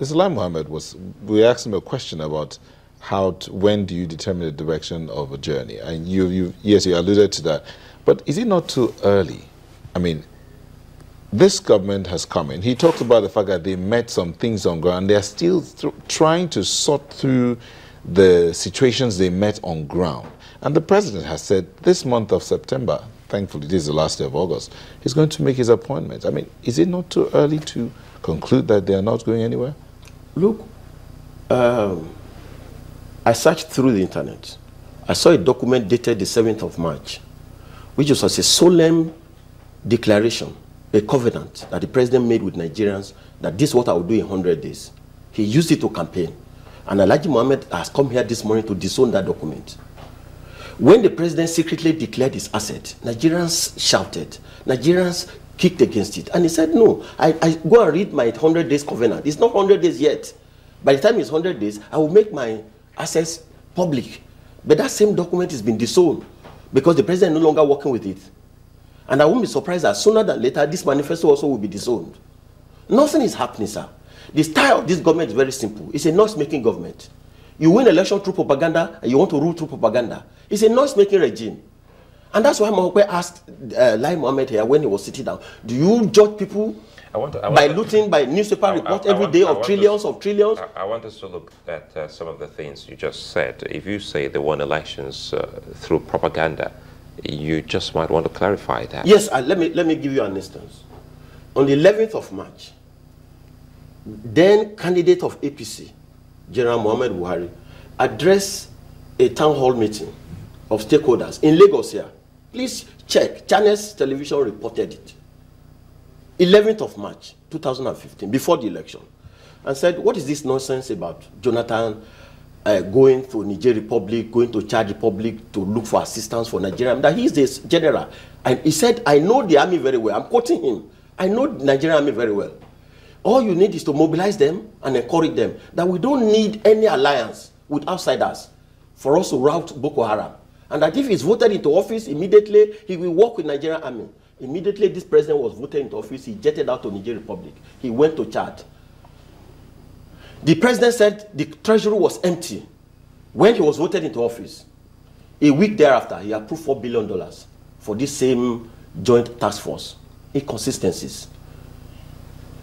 Mr. Lai Mohammed we asked him a question about when do you determine the direction of a journey? And yes, you alluded to that. But is it not too early? I mean, this government has come in. He talked about the fact that they met some things on ground. They are still trying to sort through the situations they met on ground. And the president has said this month of September, thankfully this is the last day of August, he's going to make his appointment. I mean, is it not too early to conclude that they are not going anywhere? Look, I searched through the internet. I saw a document dated the 7th of March, which was a solemn declaration, a covenant that the president made with Nigerians that this is what I will do in 100 days. He used it to campaign. And Alhaji Mohammed has come here this morning to disown that document. When the president secretly declared his asset, Nigerians shouted. Nigerians kicked against it. And he said, no, I go and read my 100 days covenant. It's not 100 days yet. By the time it's 100 days, I will make my assets public. But that same document has been disowned because the president is no longer working with it. And I won't be surprised that sooner than later, this manifesto also will be disowned. Nothing is happening, sir. The style of this government is very simple. It's a noise-making government. You win election through propaganda, and you want to rule through propaganda. It's a noise-making regime. And that's why Mahokwe asked Lai Mohammed here when he was sitting down, do you judge people by looting, by newspaper report every day of trillions of trillions? I want us to look at some of the things you just said. If you say they won elections through propaganda, you just might want to clarify that. Yes, let me give you an instance. On the 11th of March, then candidate of APC, General Muhammadu Buhari, addressed a town hall meeting of stakeholders in Lagos here. Please check. Channels Television reported it. 11th of March, 2015, before the election, and said, what is this nonsense about Jonathan going to Niger Republic, going to Chad Republic to look for assistance for Nigeria? That he's this general. And he said, I know the army very well. I'm quoting him. I know the Nigerian army very well. All you need is to mobilize them and encourage them. That we don't need any alliance with outsiders for us to rout Boko Haram. And that if he's voted into office, immediately he will work with Nigerian army. Immediately this president was voted into office, he jetted out to Niger Republic. He went to Chad. The president said the treasury was empty when he was voted into office. A week thereafter, he approved $4 billion for this same joint task force. Inconsistencies.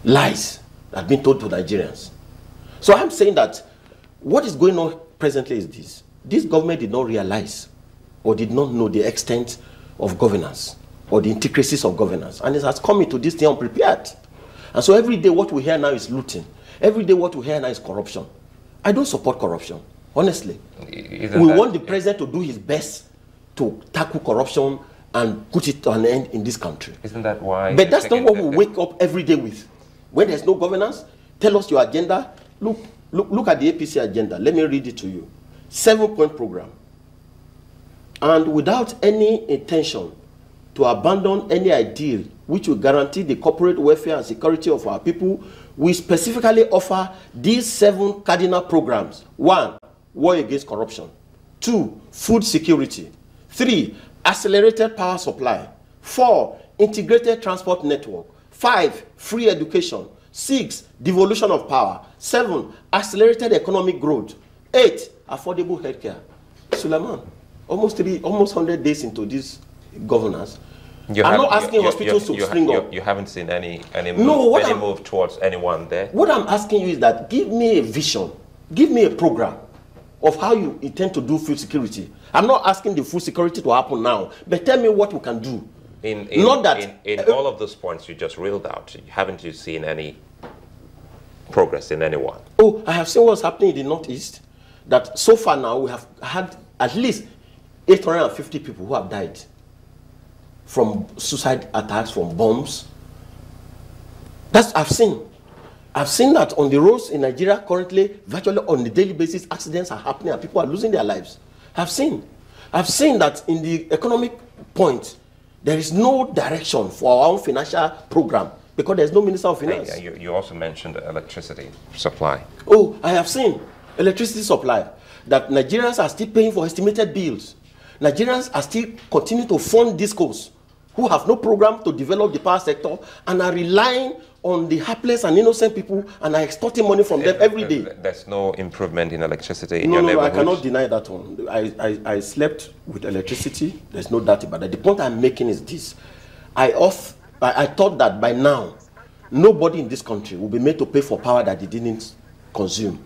Lies that have been told to Nigerians. So I'm saying that what is going on presently is this. This government did not realize or did not know the extent of governance or the intricacies of governance. And it has come into this thing unprepared. And so every day what we hear now is looting. Every day what we hear now is corruption. I don't support corruption, honestly. We want the president to do his best to tackle corruption and put it to an end in this country. Isn't that why? But that's not what we wake up every day with. When there's no governance, tell us your agenda. Look at the APC agenda. Let me read it to you. 7-point program. And without any intention to abandon any ideal which will guarantee the corporate welfare and security of our people, we specifically offer these 7 cardinal programs. 1, war against corruption. 2, food security. 3, accelerated power supply. 4, integrated transport network. 5, free education. 6, devolution of power. 7, accelerated economic growth. 8, affordable healthcare. Suleiman, almost 100 days into this governance, I'm not asking hospitals to spring up. You haven't seen any move towards anyone there? What I'm asking you is that give me a vision, give me a program of how you intend to do food security. I'm not asking the food security to happen now, but tell me what we can do. In all of those points you just reeled out, haven't you seen any progress in anyone? Oh, I have seen what's happening in the Northeast. That so far now we have had at least 850 people who have died from suicide attacks, from bombs. That's I've seen. I've seen that on the roads in Nigeria currently, virtually on a daily basis, accidents are happening and people are losing their lives. I've seen that in the economic point, there is no direction for our own financial program because there's no Minister of Finance. You also mentioned electricity supply. Oh, I have seen electricity supply, that Nigerians are still paying for estimated bills. Nigerians are still continuing to fund discos who have no program to develop the power sector and are relying on the helpless and innocent people and are extorting money from them every day. There's no improvement in electricity in your neighborhood? I cannot deny that one. I slept with electricity. There's no doubt about that. The point I'm making is this. I thought that by now, nobody in this country will be made to pay for power that they didn't consume.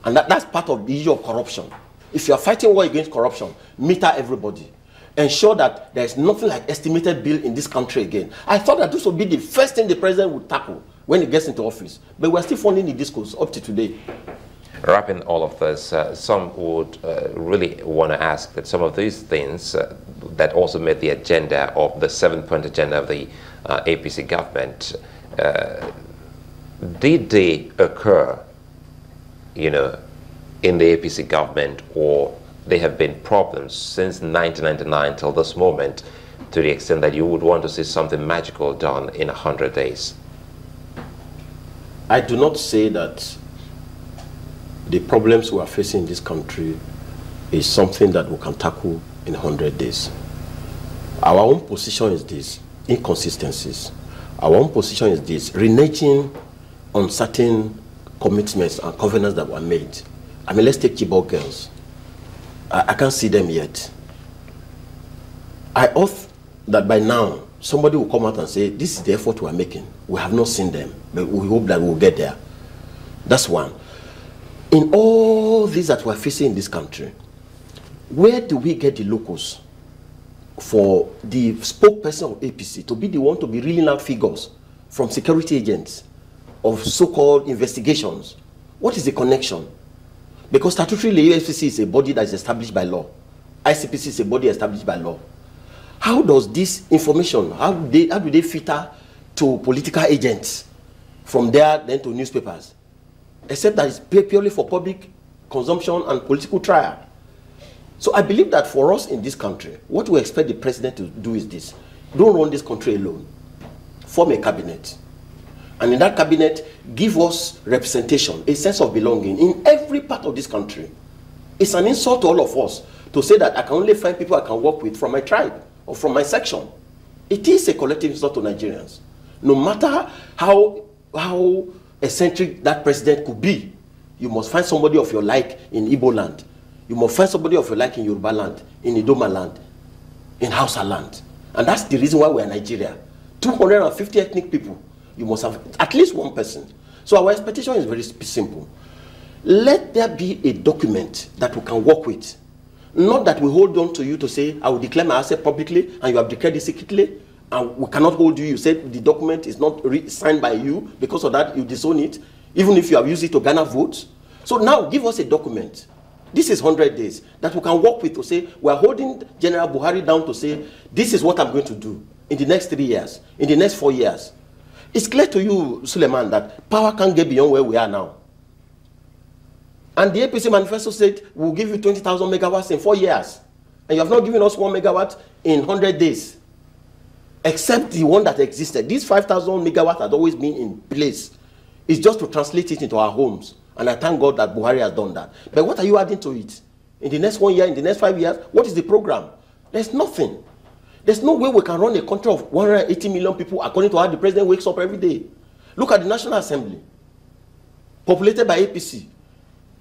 And that's part of the issue of corruption. If you are fighting war against corruption, meter everybody. Ensure that there's nothing like estimated bill in this country again. I thought that this would be the first thing the president would tackle when he gets into office. But we're still funding the discourse up to today. Wrapping all of this, some would really want to ask that some of these things that also made the agenda of the 7-point agenda of the APC government, did they occur, you know, in the APC government, or there have been problems since 1999 till this moment, to the extent that you would want to see something magical done in 100 days? I do not say that the problems we are facing in this country is something that we can tackle in 100 days. Our own position is this: inconsistencies. Our own position is this: reneging on certain commitments and covenants that were made. I mean, let's take Chibok girls. I can't see them yet. I hope that by now somebody will come out and say, this is the effort we are making. We have not seen them, but we hope that we'll get there. That's one. In all this that we're facing in this country, where do we get the locals for the spokesperson of APC to be the one to be reeling out figures from security agents of so-called investigations? What is the connection? Because statutorily, the AFCC is a body that is established by law. ICPC is a body established by law. How does this information, how do they filter to political agents, from there then to newspapers? Except that it's purely for public consumption and political trial. So I believe that for us in this country, what we expect the president to do is this: don't run this country alone. Form a cabinet. And in that cabinet, give us representation, a sense of belonging in every part of this country. It's an insult to all of us to say that I can only find people I can work with from my tribe or from my section. It is a collective insult to Nigerians. No matter how eccentric that president could be, you must find somebody of your like in Igbo land. You must find somebody of your like in Yoruba land, in Idoma land, in Hausa land. And that's the reason why we're Nigeria. 250 ethnic people. You must have at least one person. So our expectation is very simple. Let there be a document that we can work with. Not that we hold on to you to say, I will declare my asset publicly, and you have declared it secretly, and we cannot hold you. You said the document is not signed by you. Because of that, you disown it, even if you have used it to garner votes. So now give us a document. This is 100 days that we can work with to say, we are holding General Buhari down to say, this is what I'm going to do in the next 3 years, in the next 4 years. It's clear to you, Suleiman, that power can't get beyond where we are now. And the APC manifesto said, we'll give you 20,000 megawatts in 4 years. And you have not given us 1 megawatt in 100 days. Except the one that existed. These 5,000 megawatts had always been in place. It's just to translate it into our homes. And I thank God that Buhari has done that. But what are you adding to it? In the next 1 year, in the next 5 years, what is the program? There's nothing. There's no way we can run a country of 180 million people according to how the president wakes up every day. Look at the National Assembly, populated by APC.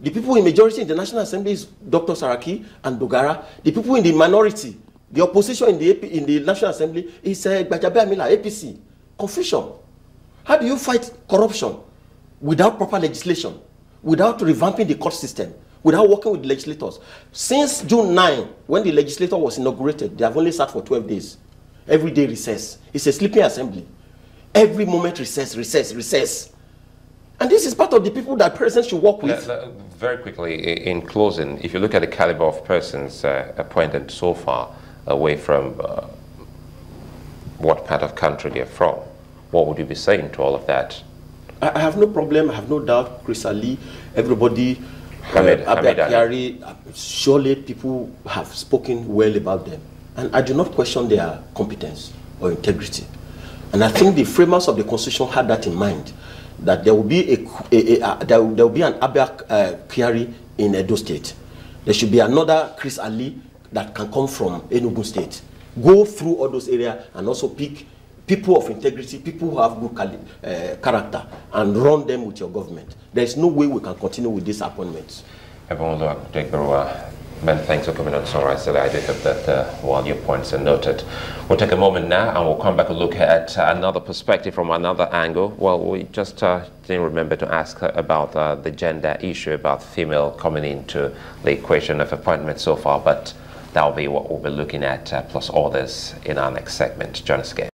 The people in majority in the National Assembly is Dr. Saraki and Dogara. The people in the minority, the opposition in the National Assembly is Gbajabe Amila, APC. Confusion. How do you fight corruption without proper legislation, without revamping the court system, without working with the legislators? Since June 9, when the legislature was inaugurated, they have only sat for 12 days. Every day recess. It's a sleeping assembly. Every moment recess, recess, recess. And this is part of the people that presidents should work with. Very quickly, in closing, if you look at the caliber of persons appointed so far away from what part of country they're from, what would you be saying to all of that? I have no problem, I have no doubt. Chris Ali, everybody, surely people have spoken well about them. And I do not question their competence or integrity. And I think the framers of the Constitution had that in mind, that there will be there will be an Abia Kyari in Edo State. There should be another Chris Ali that can come from Enugu State. Go through all those areas and also pick people of integrity, people who have good character, and run them with your government. There is no way we can continue with these appointments. Ebun-Olu Adegboruwa, many thanks for coming on Sunrise today. I do hope that your points are noted. We'll take a moment now and we'll come back and look at another perspective from another angle. Well, we just didn't remember to ask about the gender issue, about female coming into the equation of appointment so far, but that'll be what we'll be looking at, plus others in our next segment. Join us again.